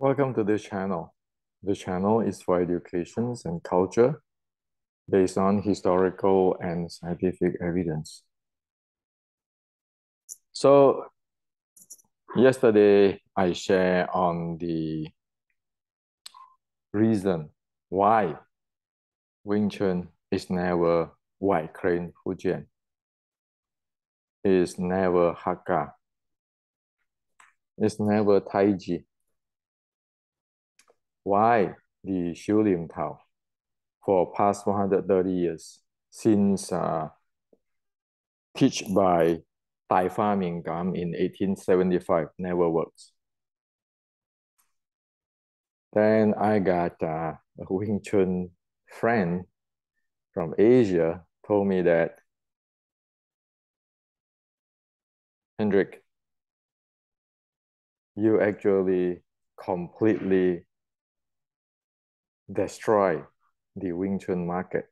Welcome to this channel. The channel is for education and culture based on historical and scientific evidence. So yesterday I shared on the reason why Wing Chun is never White Crane Fujian, is never Hakka, is never Taiji. Why the Xiu Lim Tao for past 130 years since teach by Tai Fa Ming Gam in 1875 never works. Then I got a Wing Chun friend from Asia told me that, Hendrik, you actually completely destroy the Wing Chun market.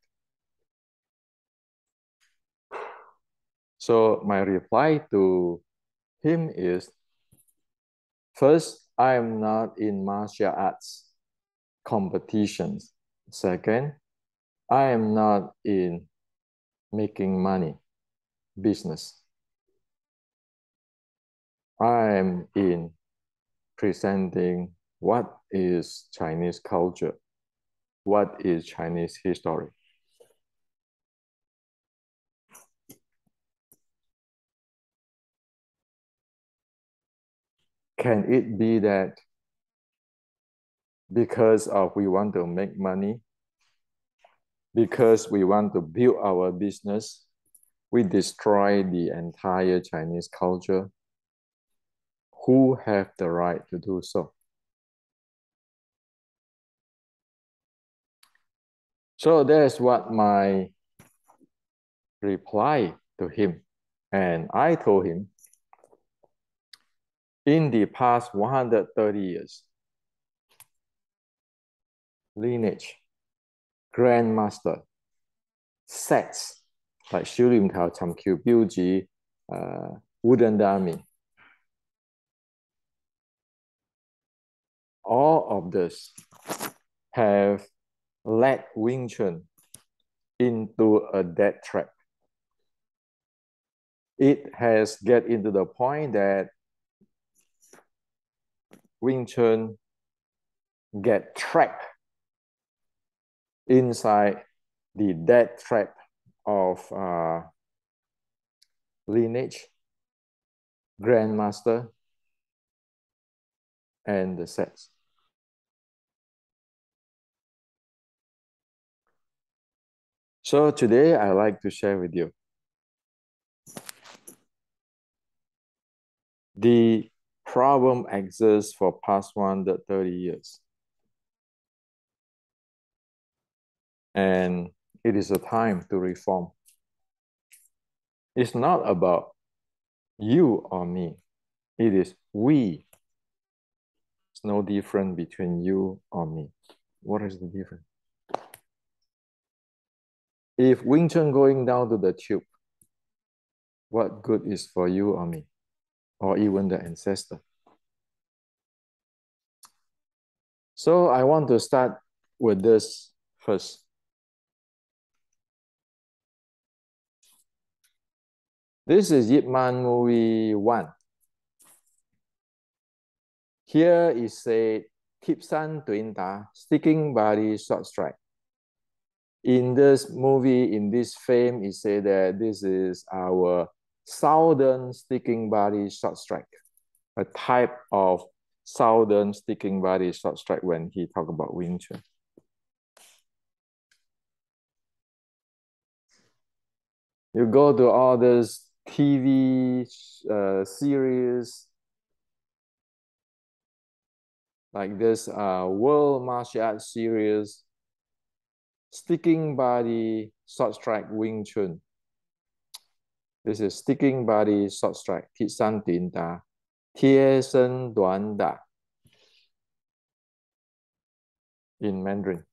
So my reply to him is, first, I am not in martial arts competitions. Second, I am not in making money, business. I am in presenting what is Chinese culture, what is Chinese history. Can it be that because we want to make money, because we want to build our business, we destroy the entire Chinese culture? Who have the right to do so? So that's what my reply to him. And I told him, in the past 130 years, Lineage, Grandmater, sets like Xiu Lim Tao, Cham Kiu Biu Ji, Wooden Dummy, all of this have led Wing Chun into a death trap. It has get into the point that Wing Chun get trapped inside the death trap of Lineage, Grandmater, and the sets. So today I like to share with you the problem exists for past 130 years. And it is a time to reform. It's not about you or me. It is we. It's no different between you or me. What is the difference? If Wing Chun going down to the tube, what good is for you or me? Or even the ancestor? So I want to start with this first. This is Yip Man movie 1. Here is said, Kip San Tuin Da, sticking body short strike. In this movie, in this frame, it said that this is our southern sticking body short strike, a type of southern sticking body short strike when he talk about Wing Chun. You go to all this TV series, like this World Martial Arts series, sticking body short strike Wing Chun. This is sticking body short strike, Thiết San Tín Đá, Tie Sen Duan Da, in Mandarin.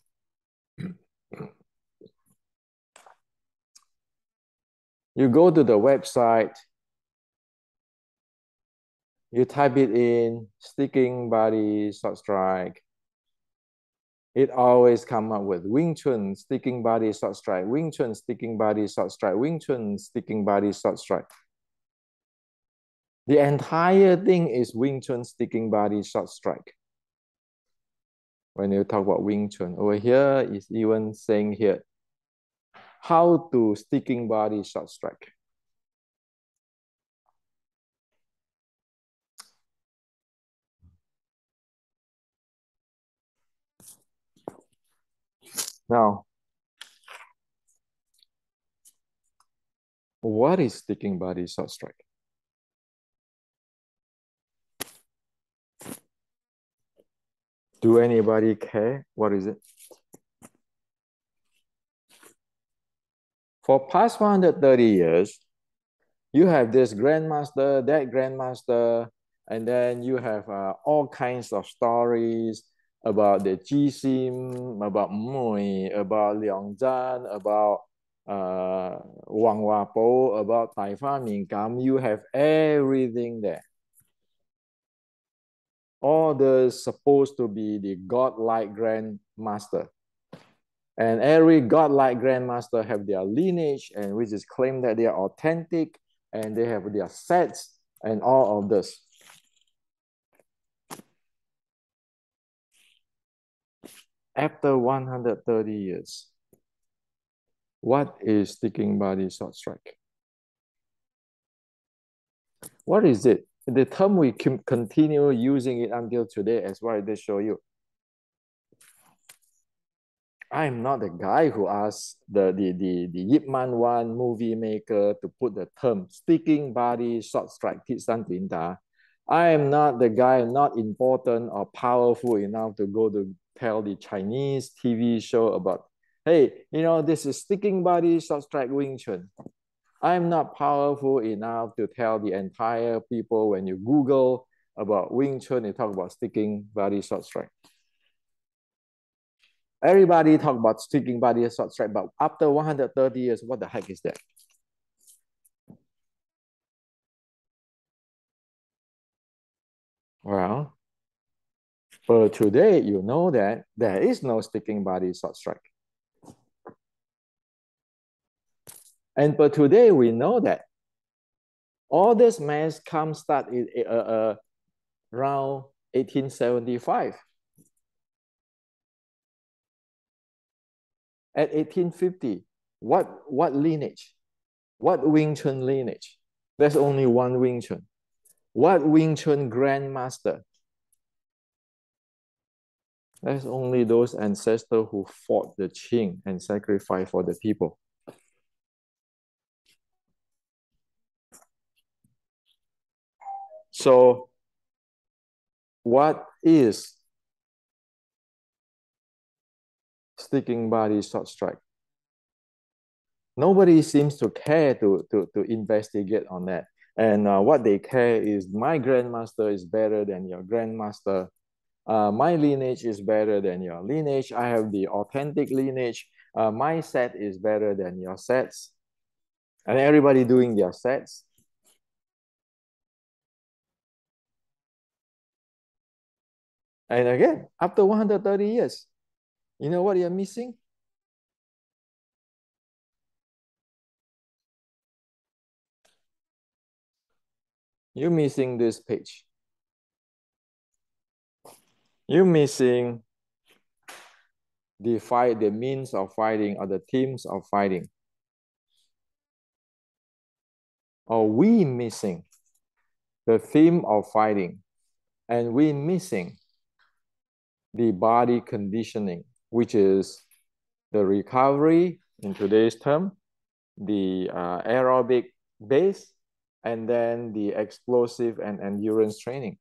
You go to the website, You type it in, sticking body short strike. It always come up with Wing Chun, sticking body short strike, Wing Chun, sticking body short strike, Wing Chun, sticking body short strike. The entire thing is Wing Chun, sticking body short strike. When you talk about Wing Chun, over here is even saying here, how to sticking body short strike. Now, what is sticking body short strike? Do anybody care? What is it? For past 130 years, you have this grandmaster, that grandmaster, and then you have all kinds of stories about the Ji Sim, about Mui, about Liang Zhan, about Wang Wapo, about Tai Fa Ming Kam. You have everything there. All the supposed to be the godlike grandmaster. And every godlike grandmaster have their lineage, and which is claim that they are authentic, and they have their sets and all of this. After 130 years, what is sticking body short strike? What is it? The term we can continue using it until today, as what I did show you. I'm not the guy who asked the Yip Man Wan movie maker to put the term sticking body short strike 鐵身短打. I am not the guy, not important or powerful enough to go to tell the Chinese TV show about, hey, you know, this is sticking body short strike Wing Chun. I'm not powerful enough to tell the entire people when you Google about Wing Chun, you talk about sticking body short strike. Everybody talk about sticking body short strike, but after 130 years, what the heck is that? Well, for today, you know that there is no sticking body short strike. And for today, we know that all this mess start in around 1875. At 1850, what lineage? What Wing Chun lineage? There's only one Wing Chun. What Wing Chun grandmaster? There's only those ancestors who fought the Qing and sacrificed for the people. So, what is sticking body short strike? Nobody seems to care to investigate on that. And what they care is my grandmaster is better than your grandmaster. My lineage is better than your lineage. I have the authentic lineage. My set is better than your sets. And everybody doing their sets. And again, after 130 years, you know what you're missing? You're missing this page. You're missing the means of fighting or the themes of fighting. Or we missing the theme of fighting, and we missing the body conditioning, which is the recovery in today's term, the aerobic base, and then the explosive and endurance training.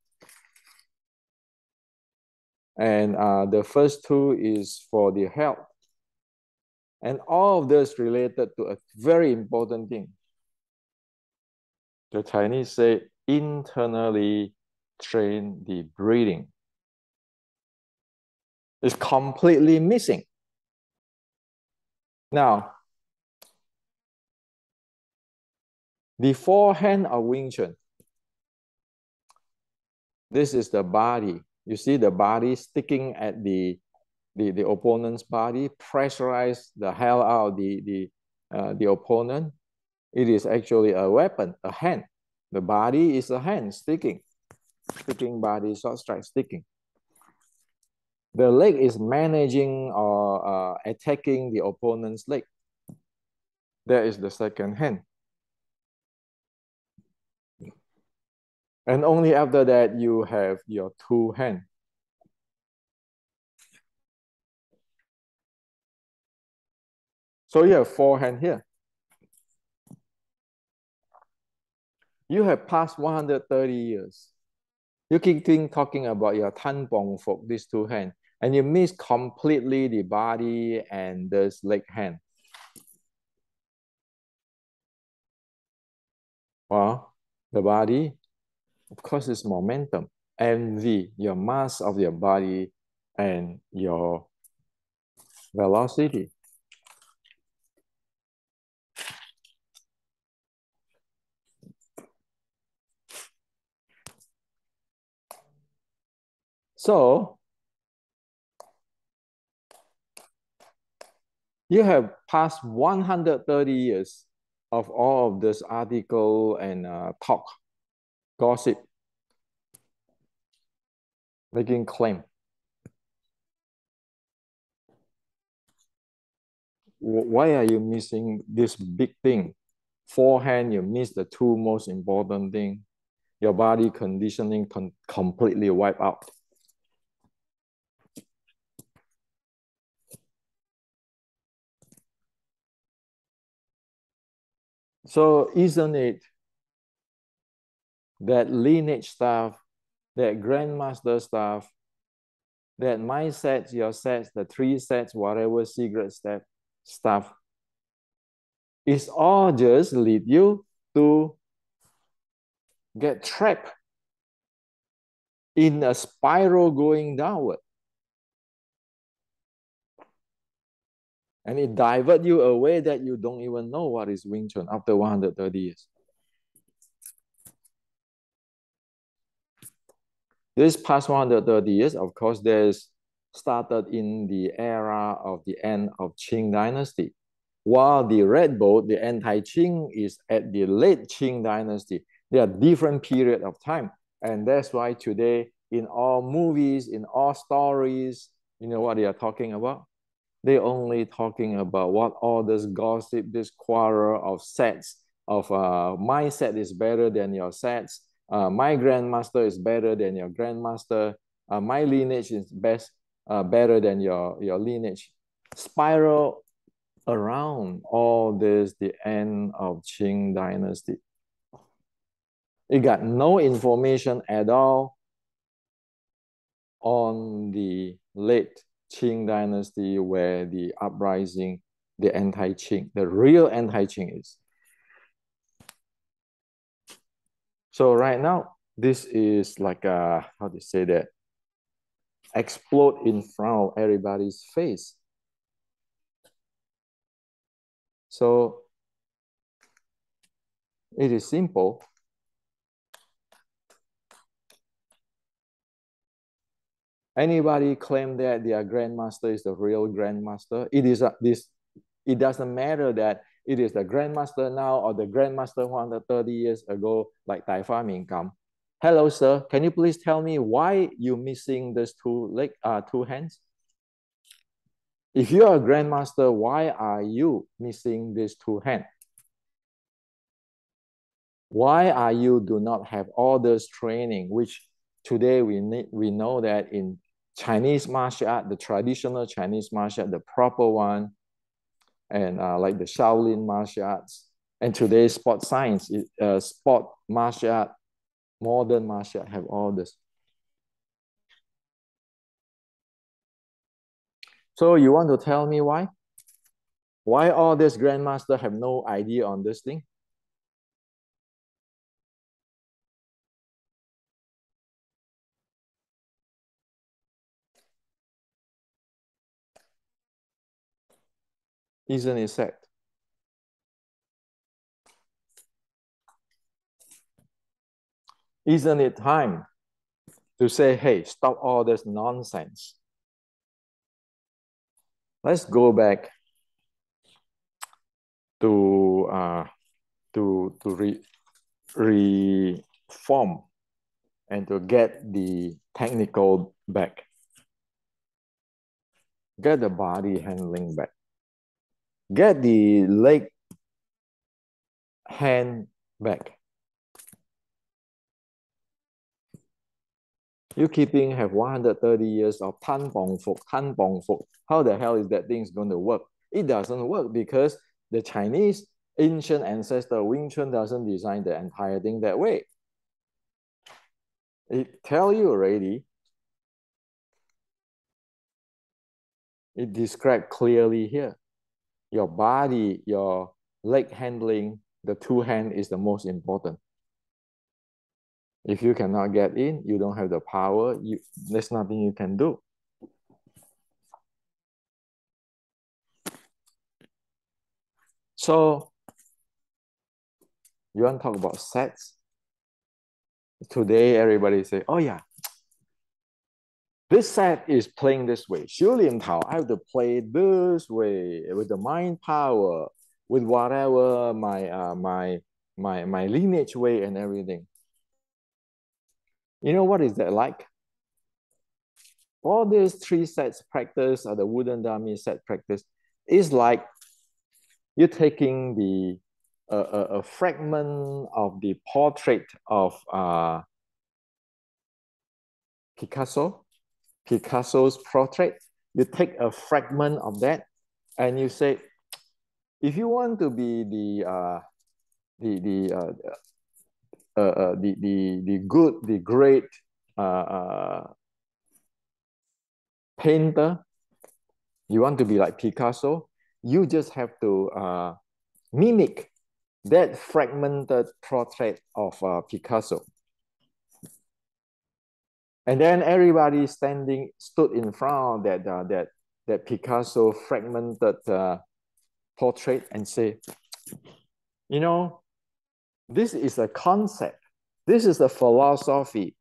And the first two is for the health. And all of this related to a very important thing. The Chinese say internally train the breathing. It's completely missing. Now, the forehand of Wing Chun, This is the body. You see the body sticking at the opponent's body, pressurize the hell out of the opponent. It is actually a weapon, a hand. The body is a hand sticking body, short strike sticking. The leg is managing or attacking the opponent's leg. That is the second hand. And only after that, you have your two hands. So you have four hands here. You have passed 130 years. You keep talking about your Tan Bong Fok, these two hands, and you miss completely the body and this leg hand. Well, the body, of course, is momentum. MV, your mass of your body and your velocity. So you have passed 130 years of all of this article and talk, gossip, making claim. Why are you missing this big thing? Forehand, you miss the two most important thing. Your body conditioning completely wipe out. So isn't it that lineage stuff, that grandmaster stuff, that my sets, your sets, the three sets, whatever secret step stuff, it's all just lead you to get trapped in a spiral going downward. And it divert you away that you don't even know what is Wing Chun after 130 years. This past 130 years, of course, there's started in the era of the end of Qing dynasty, while the red boat, the anti-Qing, is at the late Qing dynasty. They are different period of time. And that's why today in all movies, in all stories, you know what they are talking about? They're only talking about what all this gossip, this quarrel of sets, of my set is better than your sets, my grandmaster is better than your grandmaster, my lineage is better than your lineage. Spiral around all this, the end of Qing dynasty. It got no information at all on the late Qing dynasty where the uprising, the anti-Qing, the real anti-Qing is. So right now, this is like a, how to say that, explode in front of everybody's face. So it is simple. Anybody claim that their grandmaster is the real grandmaster? It doesn't matter that it is the grandmaster now or the grandmaster 130 years ago, like Tai Fa Ming Kam. Hello, sir. Can you please tell me why you missing these two hands? If you are a grandmaster, why are you missing these two hands? Why are you do not have all this training, which today we know that in Chinese martial art, the traditional Chinese martial art, the proper one, and like the Shaolin martial arts, and today's sport science, sport martial art, modern martial art have all this. So you want to tell me why? Why all these grandmasters have no idea on this thing? Isn't it sad? Isn't it time to say, hey, stop all this nonsense. Let's go back to reform and to get the technical back, get the body handling back, get the leg hand back. You keeping have 130 years of Tan Bong Fuk, Tan Bong Fuk. How the hell is that thing's going to work? It doesn't work because the Chinese ancient ancestor Wing Chun doesn't design the entire thing that way. It tell you already. It described clearly here. Your body, your leg handling, the two hand is the most important. If you cannot get in, you don't have the power, there's nothing you can do. So, you want to talk about sets? Today, everybody say, oh yeah, this set is playing this way. Xu Lin Tao, I have to play this way with the mind power, with whatever my lineage way and everything. You know what is that like? All these three sets practice or the wooden dummy set practice is like you're taking the a fragment of the portrait of Picasso's portrait. You take a fragment of that, and you say, if you want to be the good, the great painter, you want to be like Picasso, you just have to mimic that fragmented portrait of Picasso. And then everybody stood in front of that Picasso fragmented portrait and say, you know, this is a concept. This is a philosophy.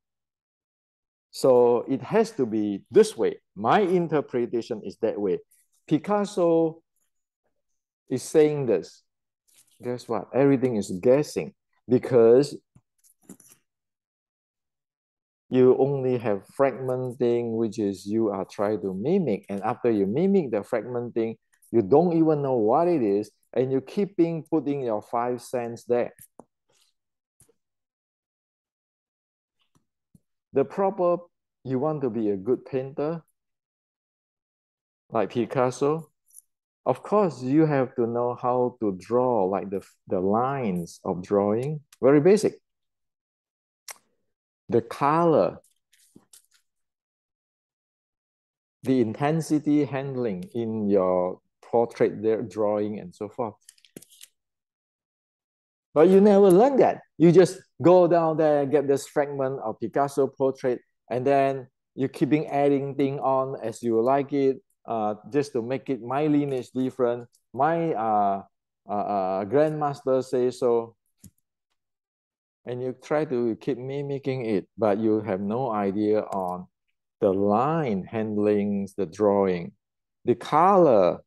So it has to be this way. My interpretation is that way. Picasso is saying this. Guess what? Everything is guessing because you only have fragmenting, which is you are trying to mimic. And after you mimic the fragmenting, you don't even know what it is, and you keeping putting your 5 cents there. You want to be a good painter, like Picasso, of course, you have to know how to draw, like the lines of drawing, very basic. The color, the intensity handling in your portrait there, drawing and so forth. But you never learn that. You just go down there and get this fragment of Picasso portrait, and then you keeping adding thing on as you like it, just to make it my lineage different. My grandmaster says so. And you try to keep mimicking it, but you have no idea on the line handlings, the drawing, the color,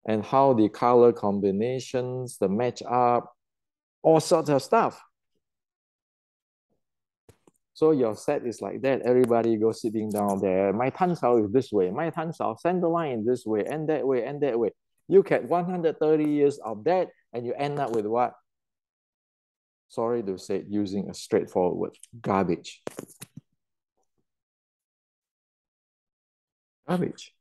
and how the color combinations, the match up, all sorts of stuff. So your set is like that. Everybody goes sitting down there. My tan shao is this way. My tan shao, center line this way, and that way, and that way. You get 130 years of that, and you end up with what? Sorry to say, using a straightforward garbage. Garbage.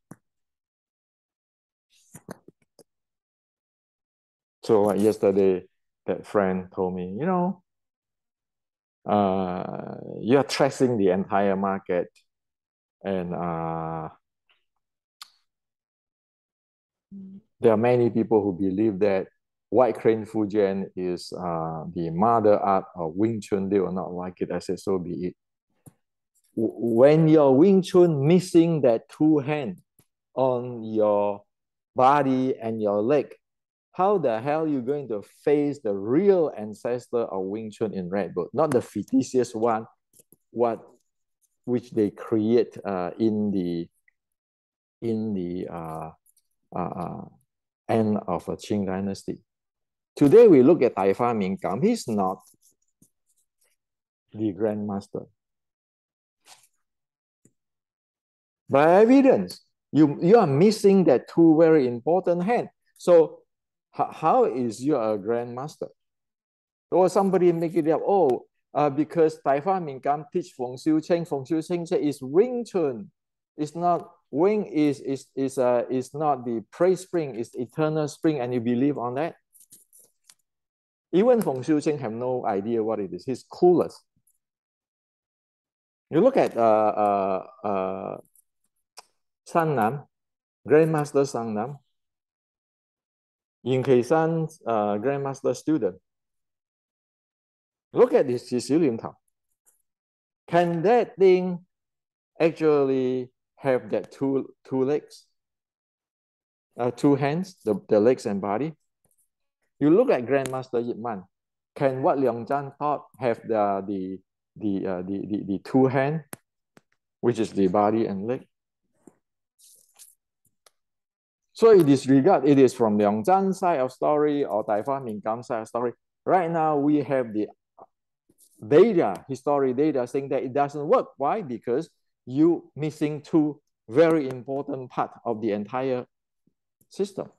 So like yesterday, that friend told me, you know, you're tracing the entire market, and there are many people who believe that White Crane Fujian is the mother art of Wing Chun. They will not like it. I said, so be it. When your Wing Chun missing that two hand on your body and your leg, how the hell are you going to face the real ancestor of Wing Chun in Red Book? Not the fictitious one, what which they create in the end of a Qing dynasty. Today we look at Tai Fa Ming Gam. He's not the grandmaster. By evidence, you are missing that two very important hand. So how is you a grandmaster? Or somebody make it up, because Tai Fa Ming Gam teach Feng Xiu Cheng is Wing Chun. It's not Wing is not the praise spring, it's eternal spring, and you believe on that? Even Feng Xiu Cheng have no idea what it is. He's clueless. You look at Sang Nam, Grandmaster Sang Nam, Yin Kei San's Grandmaster student. Look at this Sicilian Tao. Can that thing actually have that two legs, two hands, the legs and body? You look at Grandmaster Yip Man. Can what Liang Zhan taught have the two hand, which is the body and leg? So it is from Liang Zhan side of story or Tai Fa Ming Gam side of story. Right now we have the history data saying that it doesn't work. Why? Because you missing two very important part of the entire system.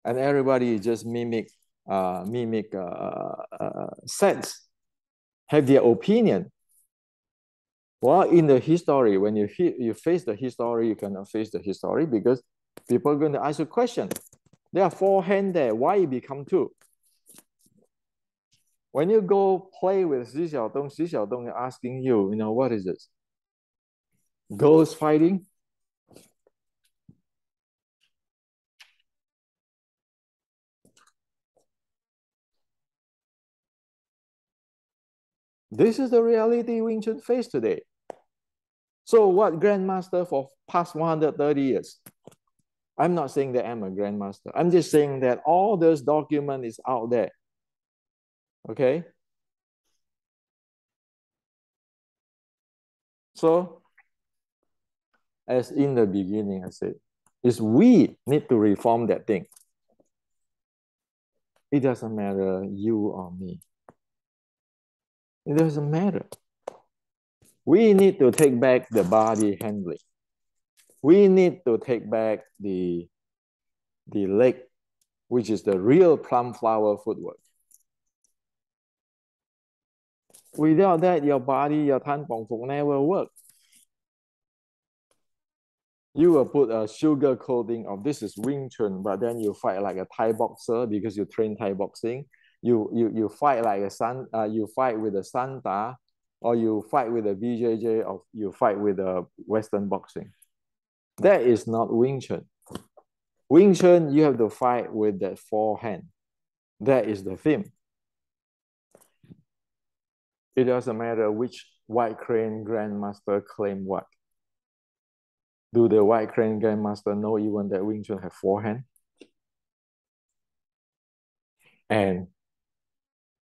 And everybody just mimic sense, have their opinion. Well, in the history, when you face the history, you cannot face the history because people are going to ask you a question. There are four hands there. Why it become two? When you go play with Xi Xiaodong is asking you, what is this? Ghost fighting? This is the reality Wing Chun face today. So what grandmaster for past 130 years? I'm not saying that I'm a grandmaster. I'm just saying that all those document is out there. Okay? So, as in the beginning, I said, is we need to reform that thing. It doesn't matter you or me. It doesn't matter. We need to take back the body handling. We need to take back the leg, which is the real plum flower footwork. Without that, your body, your tan pong fu never work. You will put a sugar coating of this is Wing Chun, but then you fight like a Thai boxer because you train Thai boxing. You fight like you fight with a Santa, or you fight with a BJJ, or you fight with a Western boxing. That is not Wing Chun. Wing Chun, you have to fight with that forehand. That is the theme. It doesn't matter which White Crane Grandmaster claim what. Do the White Crane Grandmaster know even that Wing Chun have forehand? And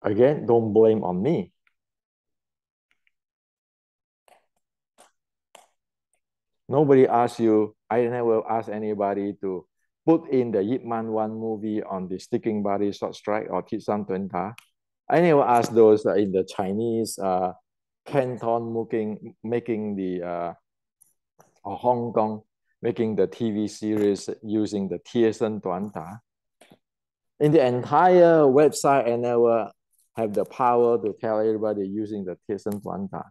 again, don't blame on me. Nobody asked you, I never asked anybody to put in the Yip Man 1 movie on the sticking body short strike or Kitsam Tuan Ta. I never asked those in the Chinese Canton making the or Hong Kong making the TV series using the Tiesan Tuan Ta. In the entire website, I never have the power to tell everybody using the Tiesan Tuan Ta.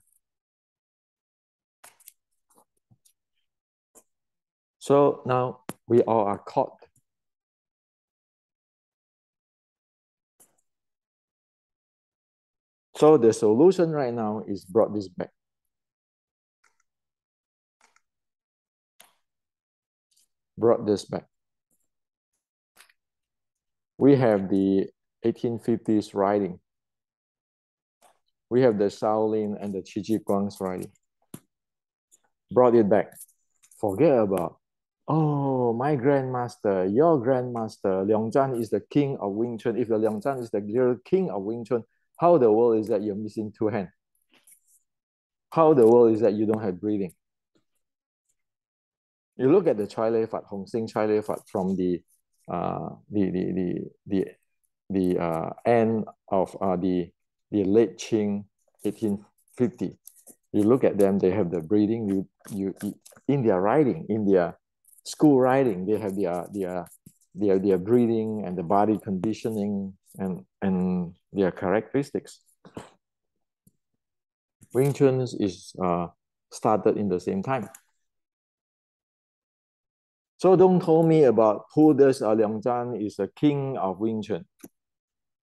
So now we all are caught. So the solution right now is brought this back. Brought this back. We have the 1850s writing. We have the Shaolin and the Qi Ji Guang's writing. Brought it back. Forget about, oh, my grandmaster, your grandmaster, Liang Zhan is the king of Wing Chun. If the Liang Zhan is the real king of Wing Chun, how the world is that you're missing two hands? How the world is that you don't have breathing? You look at the Chai Lei Fat, Hong Sing Chai Lei Fat from the uh, the the the the, end of the late Qing 1850. You look at them; they have the breathing. You in their writing, in their school writing, they have their breathing and the body conditioning and their characteristics. Wing Chun is started in the same time. So don't tell me about who this Liang Zhan is the king of Wing Chun.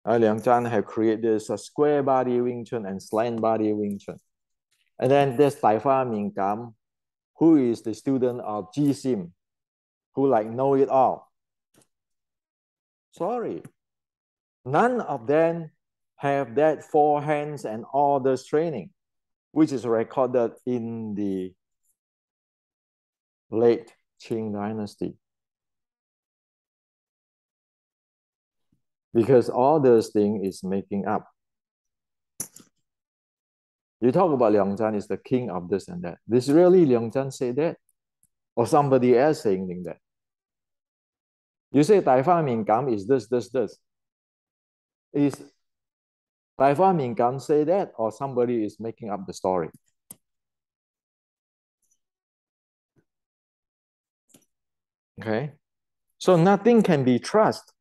Liang Zhan have created this square body Wing Chun and slant body Wing Chun. And then there's Tai Fa Ming Kam, who is the student of Ji Sim, who like know it all. Sorry, none of them have that four hands and all this training, which is recorded in the late Qing dynasty. Because all those things is making up. You talk about Liang Zhan is the king of this and that. This really Liang Zhan say that? Or somebody else saying that? You say Tai Fa Ming Kam is this. Is Tai Fa Ming Kam say that or somebody is making up the story? Okay. So nothing can be trusted.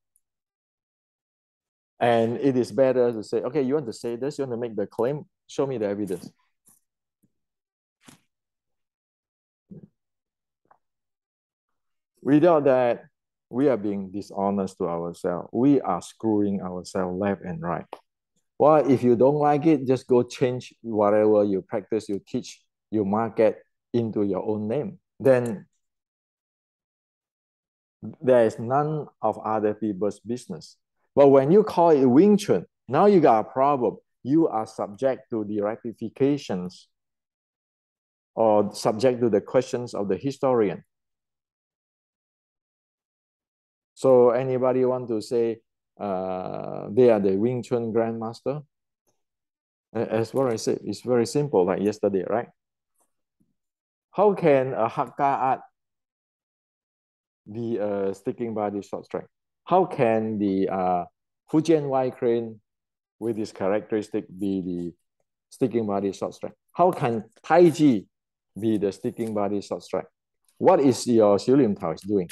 And it is better to say, okay, you want to say this, you want to make the claim, show me the evidence. Without that, we are being dishonest to ourselves. We are screwing ourselves left and right. Well, if you don't like it, just go change whatever you practice, you teach, you market into your own name. Then there is none of other people's business. But when you call it Wing Chun, now you got a problem. You are subject to the rectifications or subject to the questions of the historian. So anybody want to say they are the Wing Chun Grandmaster? As what I said, it's very simple, like yesterday, right? How can a Hakka art be a sticking body short strike? How can the Fujian Y crane with this characteristic be the sticking body short strike? How can Tai Chi be the sticking body short strike? What is your Xiu Lim Tao is doing?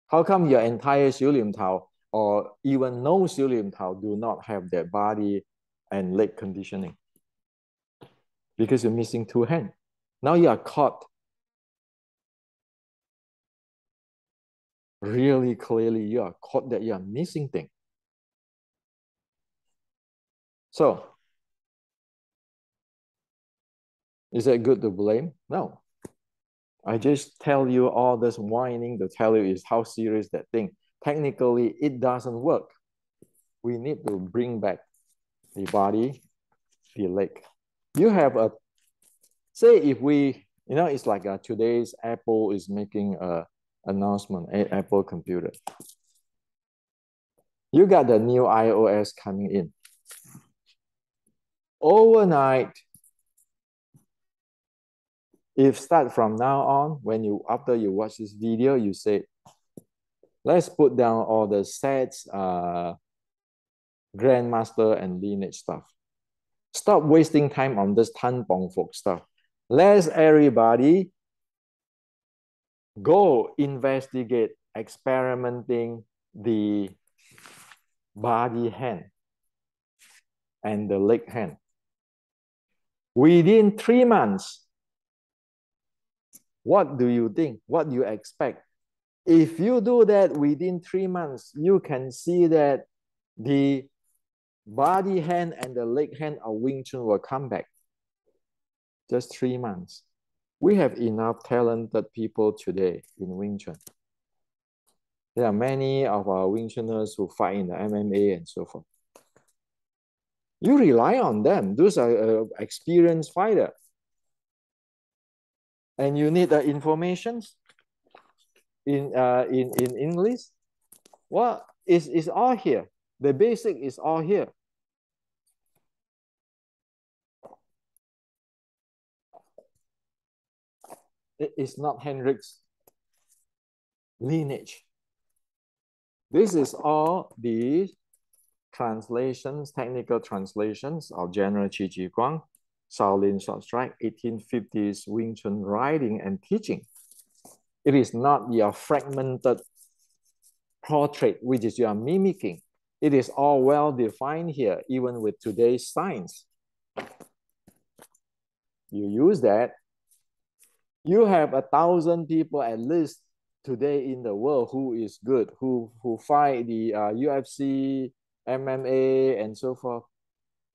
How come your entire Xiu Lim Tao or even no Xiu Lim Tao do not have their body and leg conditioning? Because you're missing two hands. Now you are caught really clearly. You are caught that you are missing things. So, is it good to blame? No. I just tell you all this whining to tell you is how serious that thing. Technically, it doesn't work. We need to bring back the body, the leg. You have a, say if we, it's like today's Apple is making a announcement, Apple computer. You got the new iOS coming in. Overnight, if start from now on, after you watch this video, you say, let's put down all the sets, Grandmaster and Lineage stuff. Stop wasting time on this Tan Bong Fok stuff. Let everybody go investigate, experimenting the body hand and the leg hand. Within 3 months, what do you think? What do you expect? If you do that within 3 months, you can see that the body hand and the leg hand of Wing Chun will come back. Just 3 months. We have enough talented people today in Wing Chun. There are many of our Wing Chuners who fight in the MMA and so forth. You rely on them. Those are experienced fighters. And you need the information in English. Well, it's all here. The basic is all here. It's not Henrik's lineage. This is all the translations, technical translations of General Qi Ji Guang, Shaolin Short Strike, 1850s Wing Chun writing and teaching. It is not your fragmented portrait, which is you are mimicking. It is all well defined here, even with today's science. You use that. You have 1,000 people at least today in the world who is good, who fight the UFC, MMA, and so forth.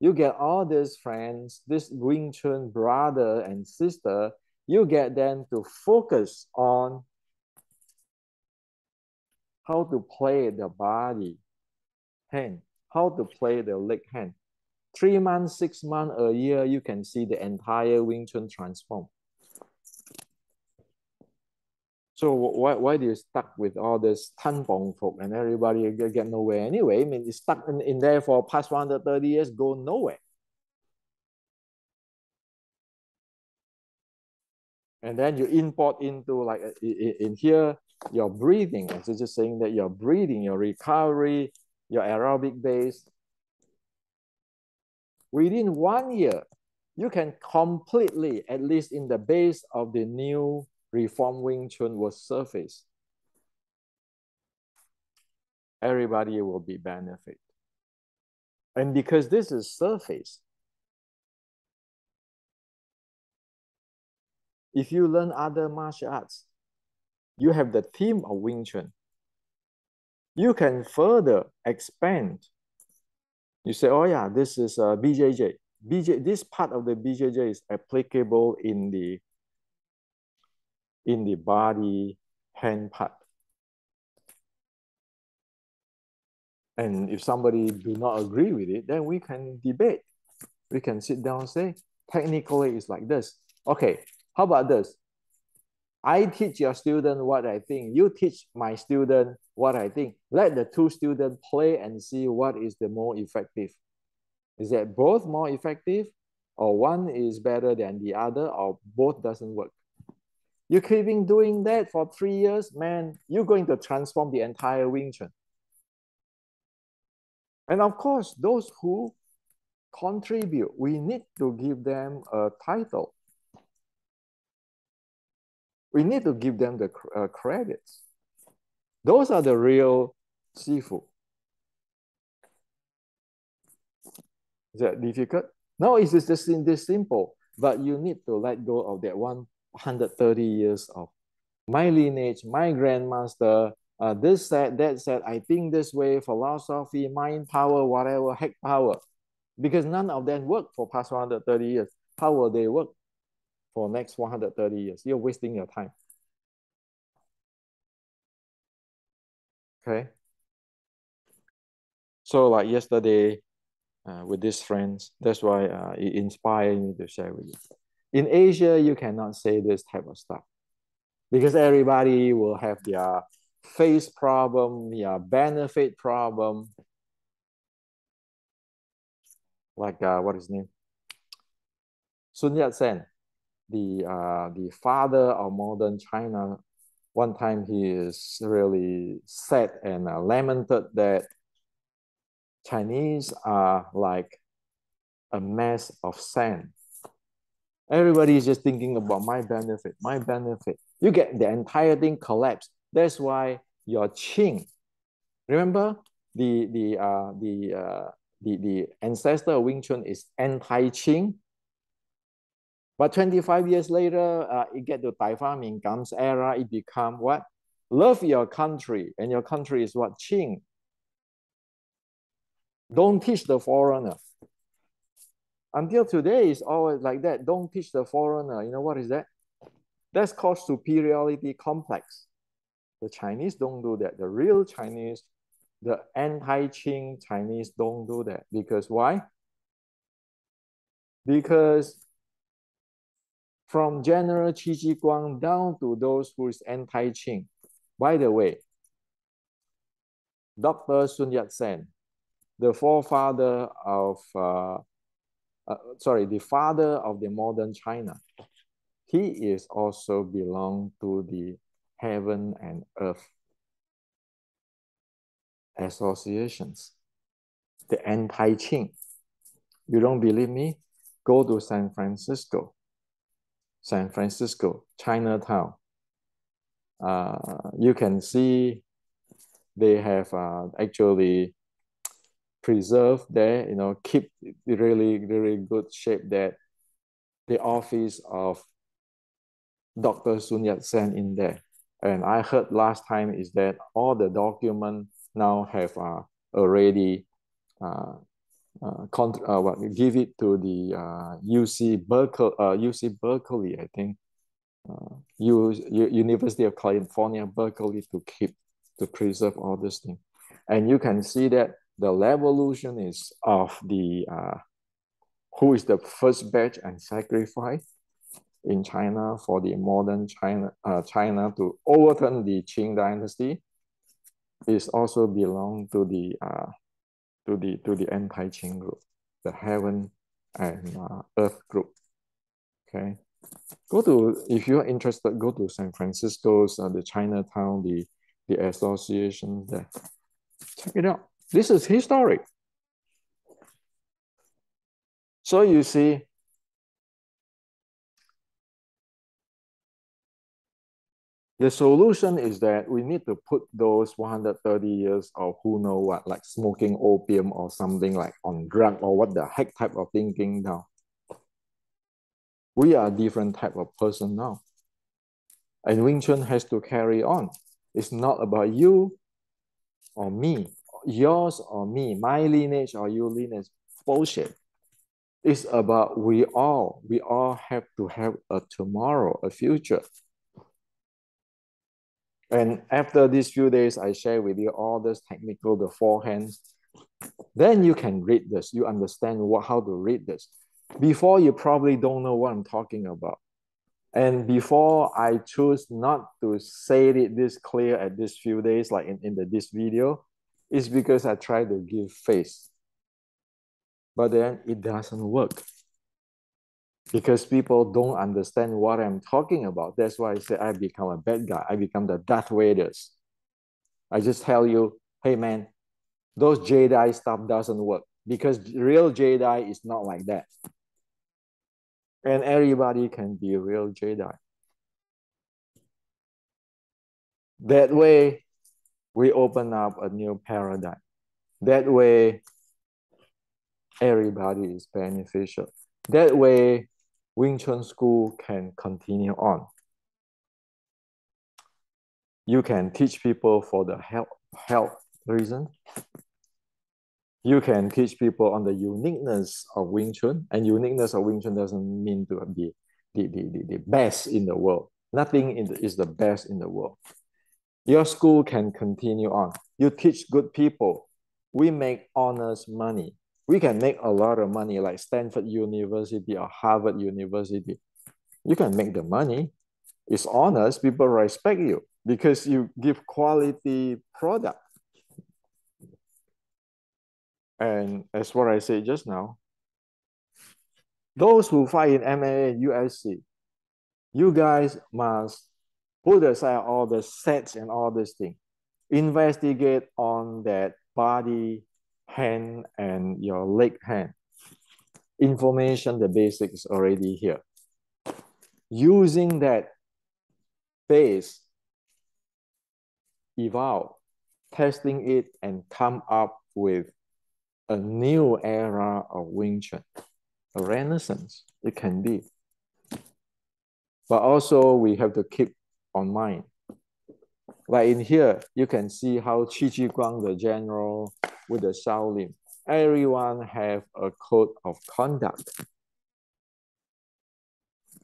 You get all these friends, this Wing Chun brother and sister, you get them to focus on how to play the body hand, how to play the leg hand. 3 months, 6 months, a year, you can see the entire Wing Chun transform. So why do you stuck with all this Tan Bong folk and everybody get nowhere anyway? I mean, it's stuck in there for past 130 years, go nowhere. And then you import into like in here, your breathing. It's just saying that your breathing, your recovery, your aerobic base. Within 1 year, you can completely, at least in the base of the new Reform Wing Chun will surface. Everybody will be benefit. And because this is surface, if you learn other martial arts, you have the theme of Wing Chun. You can further expand. You say, oh yeah, this is BJJ. This part of the BJJ is applicable in the body hand part. And if somebody do not agree with it, then we can debate. We can sit down and say, technically it's like this. Okay, how about this? I teach your student what I think. You teach my student what I think. Let the two students play and see what is the more effective. Is that both more effective, or one is better than the other, or both doesn't work? You keeping doing that for 3 years, man, you're going to transform the entire Wing Chun. And of course, those who contribute, we need to give them a title. We need to give them the credits. Those are the real Sifu. Is that difficult? No, it's just this simple. But you need to let go of that 130 years of my lineage, my grandmaster, this said, that said, I think this way, philosophy, mind power, whatever, heck power. Because none of them work for past 130 years. How will they work for next 130 years? You're wasting your time. Okay. So like yesterday with these friends, that's why it inspired me to share with you. In Asia, you cannot say this type of stuff because everybody will have their face problem, their benefit problem. Like what is his name? Sun Yat-sen, the father of modern China. One time he is really sad and lamented that Chinese are like a mass of sand. Everybody is just thinking about my benefit, my benefit. You get the entire thing collapse. That's why your Qing, remember the ancestor of Wing Chun is anti-Qing. But 25 years later, it get to Tai Fa Ming Gam's era, it become what? Love your country, and your country is what? Qing. Don't teach the foreigner. Until today, it's always like that. Don't teach the foreigner. You know what is that? That's called superiority complex. The Chinese don't do that. The real Chinese, the anti-Qing Chinese don't do that. Because why? Because from General Qi Ji Guang down to those who is anti-Qing. By the way, Dr. Sun Yat-sen, the forefather of, the father of the modern China, he is also belong to the heaven and earth associations, the anti-Qing. You don't believe me? Go to San Francisco, Chinatown. You can see they have actually preserved there, keep really, really good shape that the office of Dr. Sun Yat-sen in there. And I heard last time is that all the documents now have already give it to the UC Berkeley, I think, University of California, Berkeley, to preserve all this thing. And you can see that the revolution is of the who is the first batch and sacrifice in China for the modern China to overturn the Qing dynasty is also belong to the anti-Qing group, the heaven and earth group. Okay, if you're interested, go to San Francisco's the Chinatown, the association there. Check it out. This is historic. So you see, the solution is that we need to put those 130 years of who know what, like smoking opium or something like on drug or what the heck type of thinking down. We are a different type of person now. And Wing Chun has to carry on. It's not about you or me, yours or me, my lineage or your lineage. Bullshit. It's about we all have to have a tomorrow, a future. And after these few days, I share with you all this technical beforehand. Then you can read this. You understand how to read this. Before, you probably don't know what I'm talking about. And before I choose not to say it this clear at these few days, like in this video, is because I try to give face. But then it doesn't work. Because people don't understand what I'm talking about. That's why I say I become a bad guy. I become the Darth Vaders. I just tell you, hey man, those Jedi stuff doesn't work because real Jedi is not like that. And everybody can be a real Jedi. That way, we open up a new paradigm. That way, everybody is beneficial. That way, Wing Chun school can continue on. You can teach people for the health reason. You can teach people on the uniqueness of Wing Chun. And uniqueness of Wing Chun doesn't mean to be the best in the world. Nothing is the best in the world. Your school can continue on. You teach good people. We make honest money. We can make a lot of money like Stanford University or Harvard University. You can make the money. It's honest. People respect you because you give quality product. And as what I said just now, those who fight in MMA and UFC, you guys must put aside all the sets and all this thing. Investigate on that body, hand, and your leg hand. Information, the basics already here. Using that base, evolve, testing it, and come up with a new era of Wing Chun, a renaissance, it can be. But also we have to keep on mind. Like in here, you can see how Qi Ji Guang, the general with the Shaolin, everyone have a code of conduct.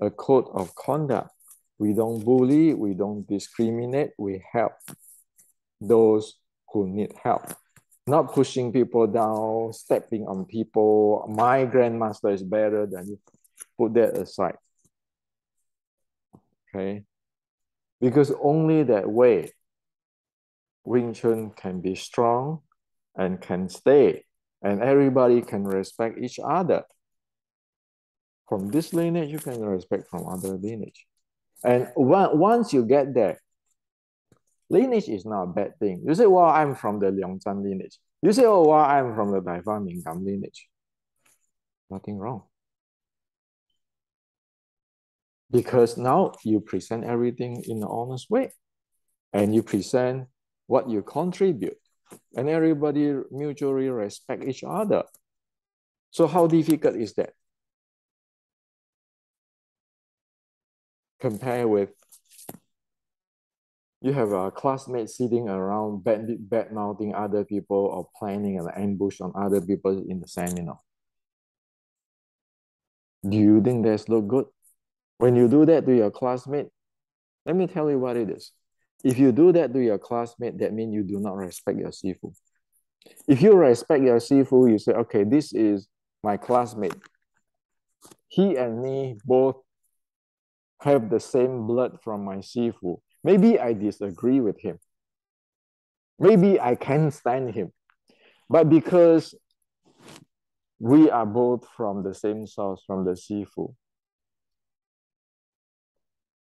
A code of conduct. We don't bully, we don't discriminate, we help those who need help. Not pushing people down, stepping on people. My grandmaster is better than you. Put that aside. Okay? Because only that way Wing Chun can be strong and can stay, and everybody can respect each other. From this lineage, you can respect from other lineage. And once you get there, lineage is not a bad thing. You say, well, I'm from the Liangzhan lineage. You say, oh, well, I'm from the Daifa Mingam lineage. Nothing wrong. Because now you present everything in an honest way. And you present what you contribute. And everybody mutually respect each other. So how difficult is that? Compare with you have a classmate sitting around bad mouthing other people or planning an ambush on other people in the seminar. Do you think that's look good? When you do that to your classmate, let me tell you what it is. If you do that to your classmate, that means you do not respect your sifu. If you respect your sifu, you say, okay, this is my classmate. He and me both have the same blood from my sifu. Maybe I disagree with him. Maybe I can't stand him. But because we are both from the same source, from the sifu,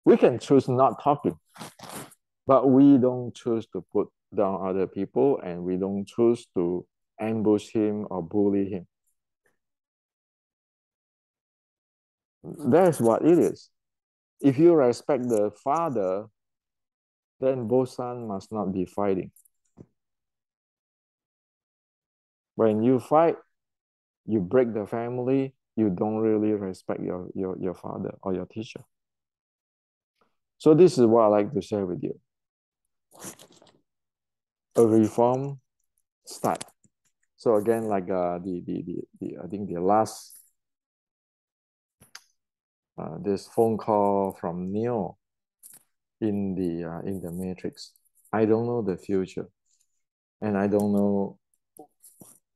we can choose not talking. But we don't choose to put down other people, and we don't choose to ambush him or bully him. That's what it is. If you respect the father, then both sons must not be fighting. When you fight, you break the family, you don't really respect your father or your teacher. So this is what I like to share with you. A reform start. So again, like I think the last this phone call from Neo in the Matrix. I don't know the future, and I don't know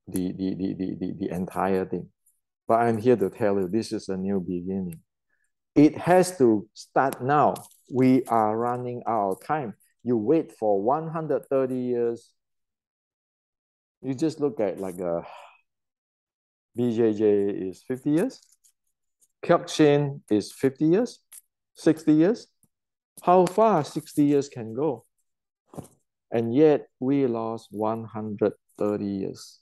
the entire thing. But I'm here to tell you this is a new beginning. It has to start now. We are running out of time. You wait for 130 years. You just look at like BJJ is 50 years. Kyokushin is 50 years, 60 years. How far 60 years can go? And yet we lost 130 years.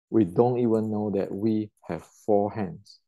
We don't even know that we have 4 hands.